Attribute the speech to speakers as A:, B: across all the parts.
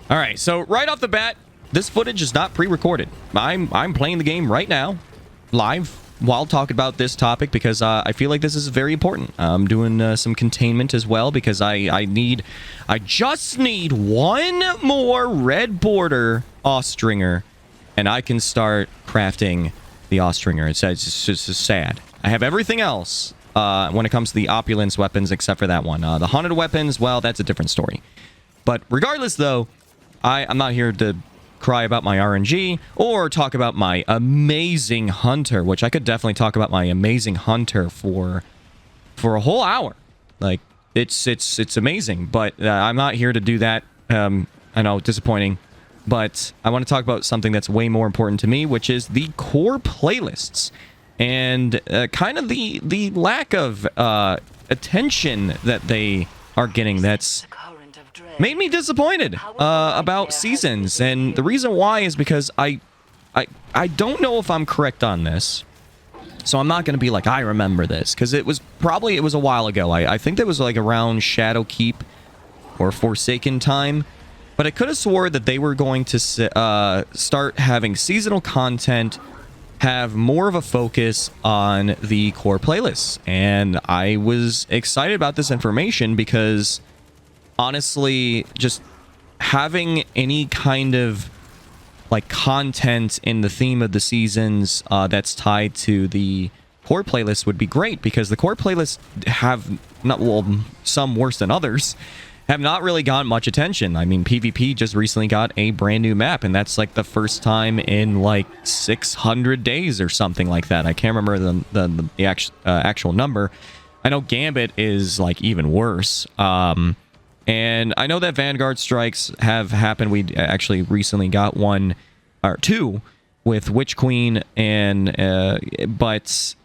A: All right, so right off the bat, this footage is not pre-recorded. I'm playing the game right now, live, while talking about this topic because I feel like this is very important. I'm doing some containment as well because I just need one more red border Austringer, and I can start crafting the Austringer. It's just sad. I have everything else when it comes to the opulence weapons except for that one. The haunted weapons, well, that's a different story. But regardless, though, I'm not here to cry about my RNG or talk about my amazing hunter, which I could definitely talk about my amazing hunter for a whole hour. Like, it's amazing, but I'm not here to do that. I know, disappointing, but I want to talk about something that's way more important to me, which is the core playlists and kind of the lack of attention that they are getting. That's made me disappointed about seasons, and the reason why is because I don't know if I'm correct on this, so I'm not going to be like, I remember this, because it was a while ago. I think that was like around Shadowkeep or Forsaken time, but I could have swore that they were going to start having seasonal content, have more of a focus on the core playlists, and I was excited about this information because honestly, just having any kind of like content in the theme of the seasons that's tied to the core playlist would be great, because the core playlists have not, well, some worse than others, have not really gotten much attention. I mean, PvP just recently got a brand new map, and that's like the first time in like 600 days or something like that. I can't remember the actual number. I know Gambit is like even worse. And I know that Vanguard Strikes have happened. We actually recently got one or two with Witch Queen, and but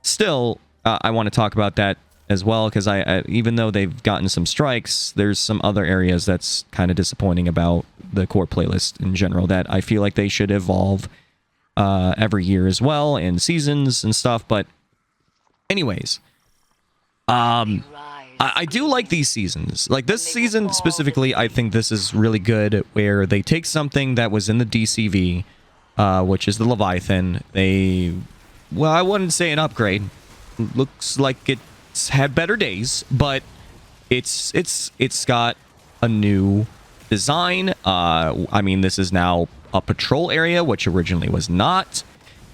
A: still, I want to talk about that as well, because I even though they've gotten some strikes, there's some other areas that's kind of disappointing about the core playlist in general that I feel like they should evolve every year as well, and seasons and stuff. But anyways, I do like these seasons. Like this season specifically, I think this is really good, where they take something that was in the DCV, which is the Leviathan. Well, I wouldn't say an upgrade. Looks like it's had better days, but it's got a new design. I mean, this is now a patrol area, which originally was not.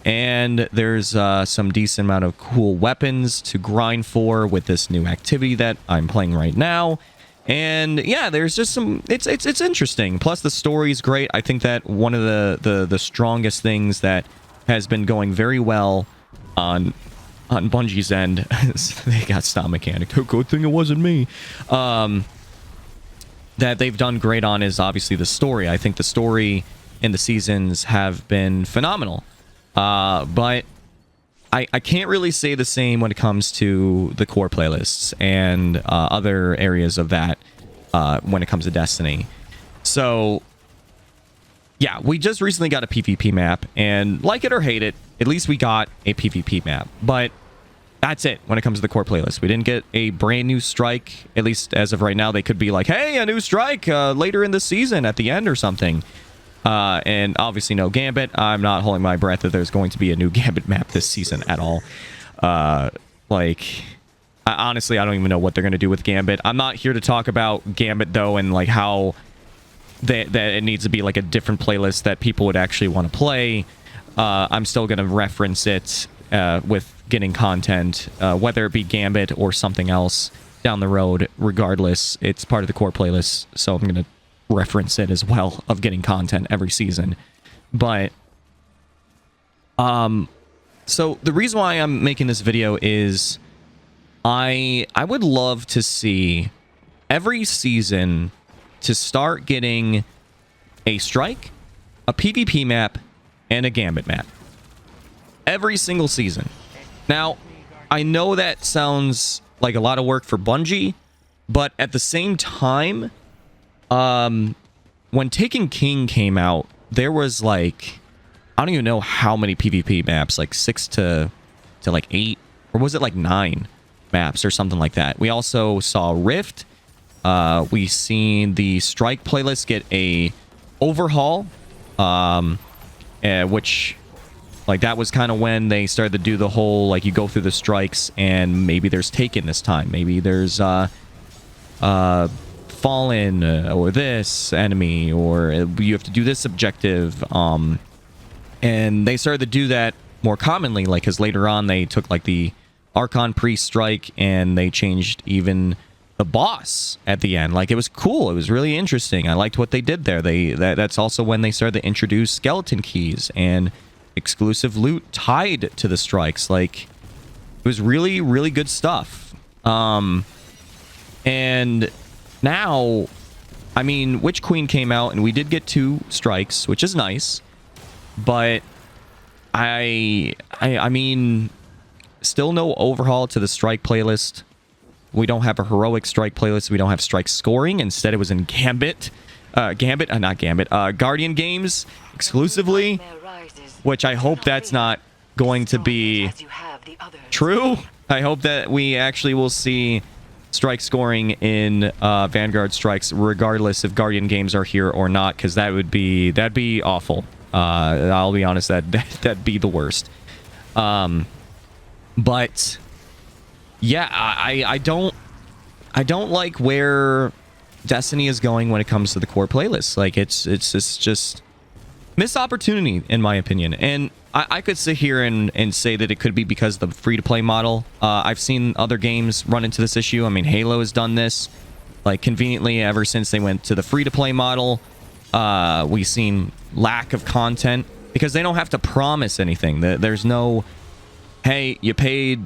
A: And there's some decent amount of cool weapons to grind for with this new activity that I'm playing right now. And yeah, there's just some, it's interesting. Plus the story's great. I think that one of the strongest things that has been going very well on Bungie's end is they got stop mechanic. Good thing it wasn't me. That they've done great on is obviously the story. I think the story in the seasons have been phenomenal. But I can't really say the same when it comes to the core playlists and other areas of that when it comes to Destiny. So, yeah, we just recently got a PvP map, and like it or hate it, at least we got a PvP map. But that's it when it comes to the core playlist. We didn't get a brand new strike, at least as of right now. They could be like, hey, a new strike later in the season at the end or something. And obviously no Gambit. I'm not holding my breath that there's going to be a new Gambit map this season at all. Honestly, I don't even know what they're going to do with Gambit. I'm not here to talk about Gambit, though, and like how that it needs to be like a different playlist that people would actually want to play. I'm still going to reference it with getting content, whether it be Gambit or something else down the road. Regardless, it's part of the core playlist, so I'm going to reference it as well of getting content every season. But so the reason why I'm making this video is I would love to see every season to start getting a strike, a PvP map, and a Gambit map every single season. Now, I know that sounds like a lot of work for Bungie, but at the same time, when Taken King came out, there was like, I don't even know how many PvP maps, like 6 to like 8, or was it like 9 maps or something like that. We also saw Rift, We seen the strike playlist get a overhaul, which, like, that was kind of when they started to do the whole, like, you go through the strikes and maybe there's Taken this time, maybe there's Fallen, or this enemy, or you have to do this objective, and they started to do that more commonly, like, because later on they took, like, the Archon Priest strike and they changed even the boss at the end. Like, it was cool. It was really interesting. I liked what they did there. That's also when they started to introduce skeleton keys and exclusive loot tied to the strikes. Like, it was really, really good stuff. And now, I mean, Witch Queen came out and we did get 2 strikes, which is nice, but I mean, still no overhaul to the strike playlist. We don't have a heroic strike playlist. We don't have strike scoring. Instead, it was in Gambit. Guardian games exclusively, which I hope that's not going to be true. I hope that we actually will see strike scoring in Vanguard Strikes, regardless if Guardian games are here or not, because that'd be awful. I'll be honest, that'd be the worst. But yeah, I don't like where Destiny is going when it comes to the core playlist. Like, it's just missed opportunity, in my opinion. And I could sit here and say that it could be because of the free-to-play model. I've seen other games run into this issue. I mean, Halo has done this, like, conveniently ever since they went to the free-to-play model. We've seen lack of content because they don't have to promise anything. There's no, hey, you paid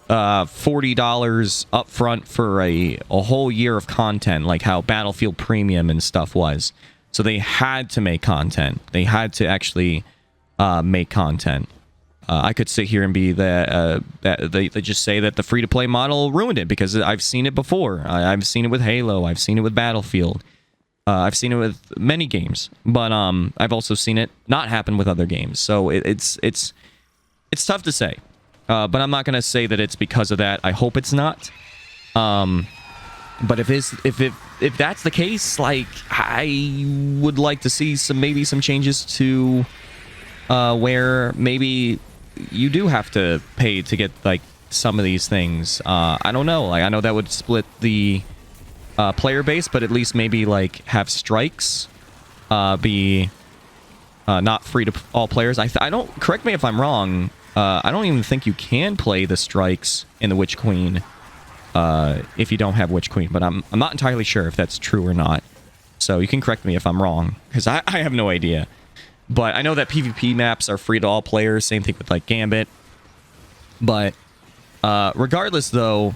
A: $40 up front for a whole year of content, like how Battlefield Premium and stuff was. So they had to make content. They had to actually make content. I could sit here and be that they just say that the free-to-play model ruined it, because I've seen it before. I've seen it with Halo. I've seen it with Battlefield. I've seen it with many games, but I've also seen it not happen with other games. So it's tough to say. But I'm not gonna say that it's because of that. I hope it's not. But if that's the case, like, I would like to see maybe some changes to where maybe you do have to pay to get, like, some of these things. I don't know. Like, I know that would split the player base, but at least maybe, like, have strikes be not free to all players. I don't, correct me if I'm wrong. I don't even think you can play the strikes in the Witch Queen if you don't have Witch Queen, but I'm not entirely sure if that's true or not. So you can correct me if I'm wrong, because I have no idea. But I know that PvP maps are free to all players. Same thing with, like, Gambit. But regardless, though,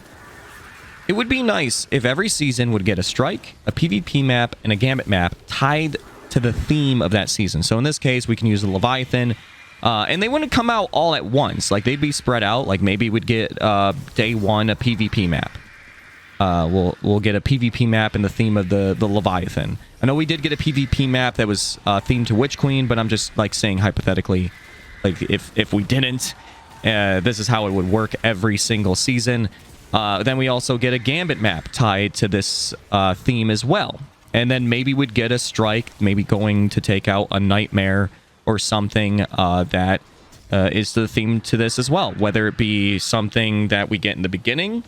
A: it would be nice if every season would get a strike, a PvP map, and a Gambit map tied to the theme of that season. So in this case, we can use the Leviathan. And they wouldn't come out all at once. Like, they'd be spread out. Like, maybe we'd get day 1 a PvP map. We'll get a PvP map in the theme of the Leviathan. I know we did get a PvP map that was themed to Witch Queen, but I'm just, like, saying hypothetically, like, if we didn't, this is how it would work every single season. Then we also get a Gambit map tied to this theme as well. And then maybe we'd get a strike, maybe going to take out a Nightmare or something that is the theme to this as well. Whether it be something that we get in the beginning,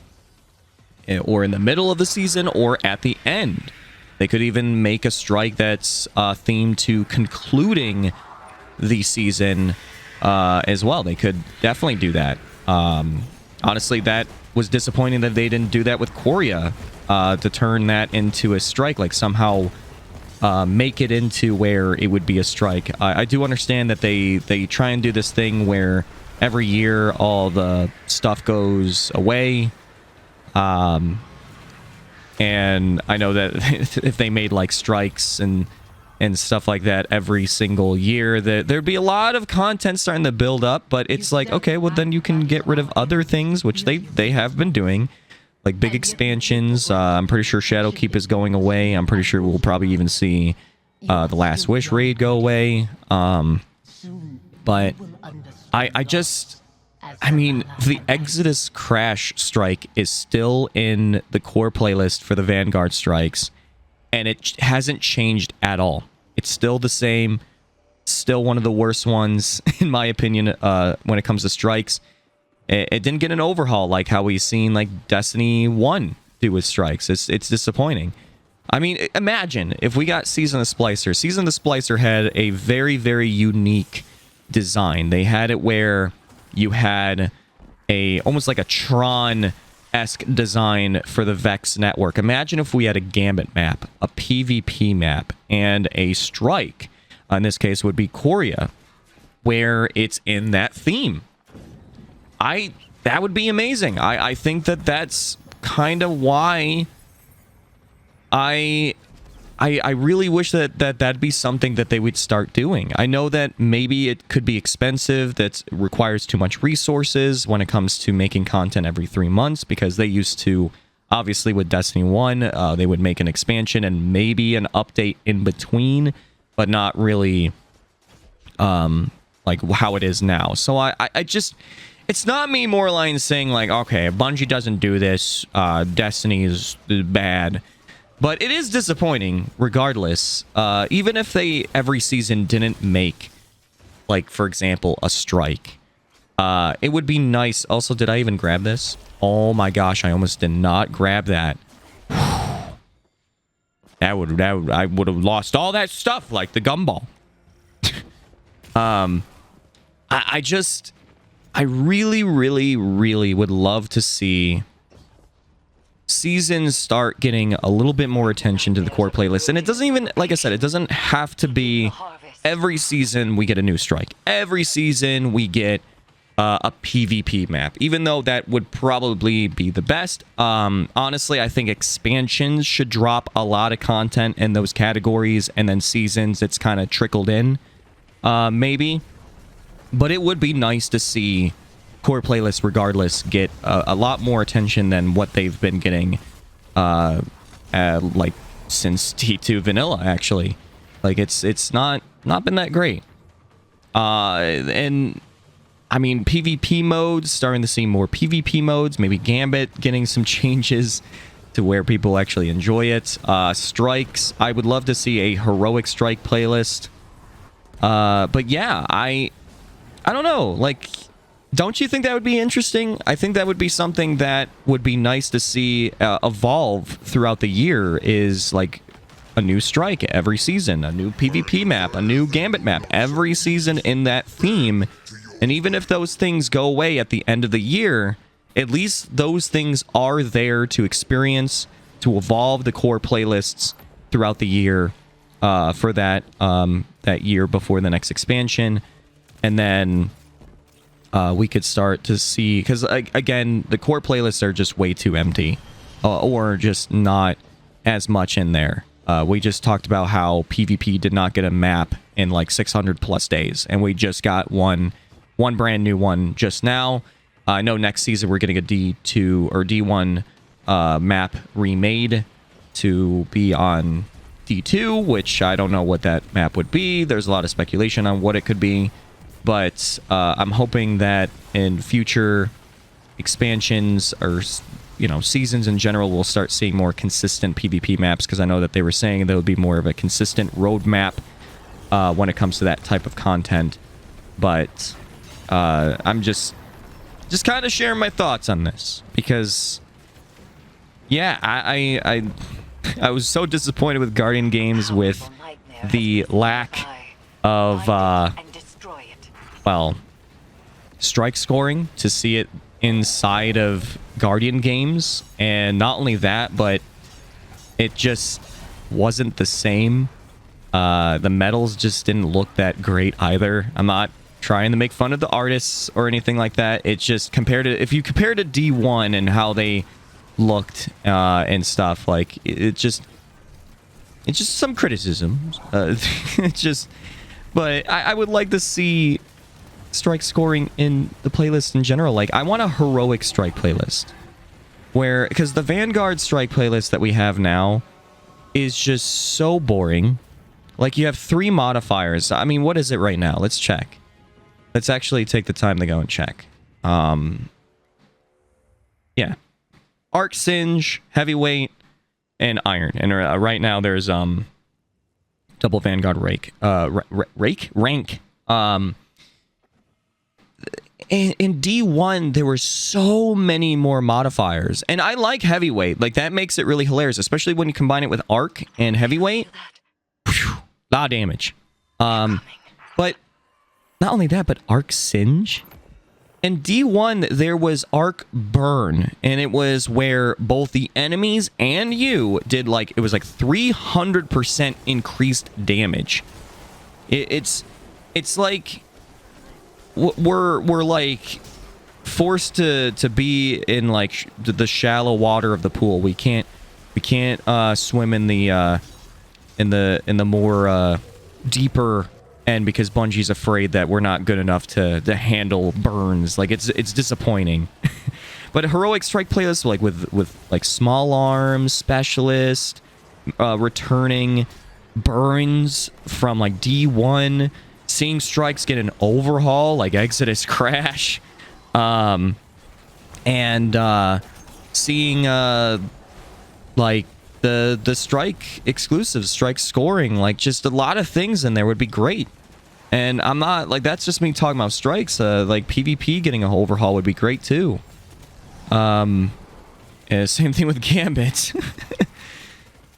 A: or in the middle of the season, or at the end. They could even make a strike that's themed to concluding the season as well. They could definitely do that. Honestly, that was disappointing that they didn't do that with Korea, to turn that into a strike, like somehow make it into where it would be a strike. I do understand that they try and do this thing where every year all the stuff goes away. And I know that if they made, like, strikes and stuff like that every single year, there'd be a lot of content starting to build up. But it's like, okay, well, then you can get rid of other things, which they have been doing, like big expansions. I'm pretty sure Shadowkeep is going away. I'm pretty sure we'll probably even see the Last Wish raid go away. But I just, I mean, the Exodus Crash strike is still in the core playlist for the Vanguard Strikes, and it hasn't changed at all. It's still the same, still one of the worst ones, in my opinion, when it comes to strikes. It didn't get an overhaul like how we've seen like Destiny 1 do with strikes. It's disappointing. I mean, imagine if we got Season of Splicer. Season of Splicer had a very, very unique design. They had it where you had almost like a Tron-esque design for the Vex network. Imagine if we had a Gambit map, a PvP map, and a strike. In this case, would be Korea, where it's in that theme. That would be amazing. I think that's kind of why I really wish that'd be something that they would start doing. I know that maybe it could be expensive, that requires too much resources when it comes to making content every 3 months, because they used to, obviously with Destiny 1, they would make an expansion and maybe an update in between, but not really like how it is now. So I just... It's not me, Moreline, saying like, okay, Bungie doesn't do this, Destiny is bad. But it is disappointing, regardless. Even if they, every season, didn't make, like, for example, a strike. It would be nice. Also, did I even grab this? Oh my gosh, I almost did not grab that. I would have lost all that stuff, like the gumball. I really, really, really would love to see seasons start getting a little bit more attention to the core playlist. And it doesn't even, like I said, it doesn't have to be every season we get a new strike. Every season we get a PvP map, even though that would probably be the best. Honestly, I think expansions should drop a lot of content in those categories, and then seasons, it's kind of trickled in, maybe. But it would be nice to see core playlists, regardless, get a lot more attention than what they've been getting, like since T2 Vanilla. Actually, like it's not been that great. And I mean, PvP modes, starting to see more PvP modes. Maybe Gambit getting some changes to where people actually enjoy it. Strikes, I would love to see a heroic strike playlist. But yeah, I don't know, like, don't you think that would be interesting? I think that would be something that would be nice to see evolve throughout the year, is like a new strike every season, a new PvP map, a new Gambit map, every season in that theme. And even if those things go away at the end of the year, at least those things are there to experience, to evolve the core playlists throughout the year for that year before the next expansion. And then we could start to see, because again, the core playlists are just way too empty, or just not as much in there. We just talked about how PvP did not get a map in like 600 plus days, and we just got one brand new one just now. I know next season we're getting a D2 or D1 map remade to be on D2, which I don't know what that map would be. There's a lot of speculation on what it could be. But I'm hoping that in future expansions, or seasons in general, we'll start seeing more consistent PvP maps, because I know that they were saying there would be more of a consistent roadmap when it comes to that type of content. But I'm just kind of sharing my thoughts on this, because yeah, I was so disappointed with Guardian Games with the lack of well, strike scoring, to see it inside of Guardian Games. And not only that, but it just wasn't the same. The medals just didn't look that great either. I'm not trying to make fun of the artists or anything like that. It's just if you compare to D1 and how they looked and stuff, like it's just some criticism. But I would like to see strike scoring in the playlist in general. Like, I want a heroic strike playlist, because the Vanguard strike playlist that we have now is just so boring. Like, you have 3 modifiers. I mean, what is it right now? Let's check. Let's actually take the time to go and check. Yeah. Arc Singe, Heavyweight, and Iron. And right now there's double Vanguard Rank. Rank. In D1, there were so many more modifiers. And I like Heavyweight. Like, that makes it really hilarious, especially when you combine it with Arc and Heavyweight. Whew, lot of damage. But not only that, but Arc Singe. In D1, there was Arc Burn, and it was where both the enemies and you did, like, it was like 300% increased damage. It's like we're like forced to be in like the shallow water of the pool. We can't swim in the more deeper end because Bungie's afraid that we're not good enough to handle burns. Like, it's disappointing. But a heroic strike playlist, like with like small arms specialist, returning burns from like D1, seeing strikes get an overhaul like Exodus Crash, and seeing like the strike exclusives, strike scoring, like just a lot of things in there would be great. And I'm not like, that's just me talking about strikes. Like PvP getting an overhaul would be great too. Same thing with Gambit.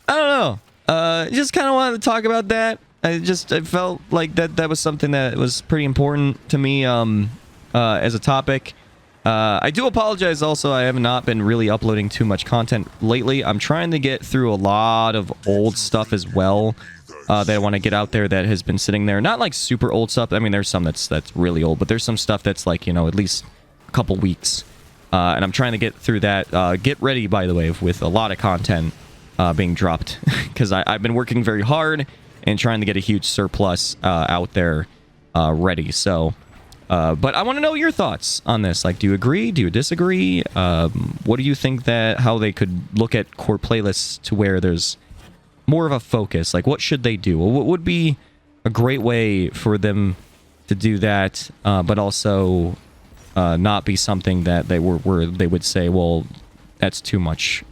A: I don't know. Just kind of wanted to talk about that. I felt like that was something that was pretty important to me as a topic. I do apologize also, I have not been really uploading too much content lately. I'm trying to get through a lot of old stuff as well that I want to get out there that has been sitting there. Not like super old stuff. I mean, there's some that's really old, but there's some stuff that's like, you know, at least a couple weeks. And I'm trying to get through that. Get ready, by the way, with a lot of content being dropped. Because I've been working very hard and trying to get a huge surplus out there ready. So, but I want to know your thoughts on this. Like, do you agree? Do you disagree? What do you think how they could look at core playlists to where there's more of a focus? Like, what should they do? What would be a great way for them to do that, but also not be something that they would say, well, that's too much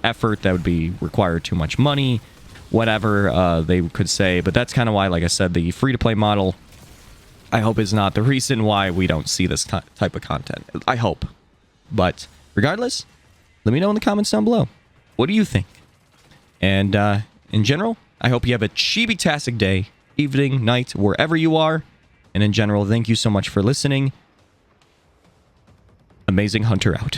A: effort, that would be require too much money, whatever they could say. But that's kind of why, like I said, the free-to-play model, I hope, is not the reason why we don't see this type of content. I hope. But regardless, let me know in the comments down below. What do you think? And in general, I hope you have a chibi-tastic day, evening, night, wherever you are. And in general, thank you so much for listening. Amazing Hunter out.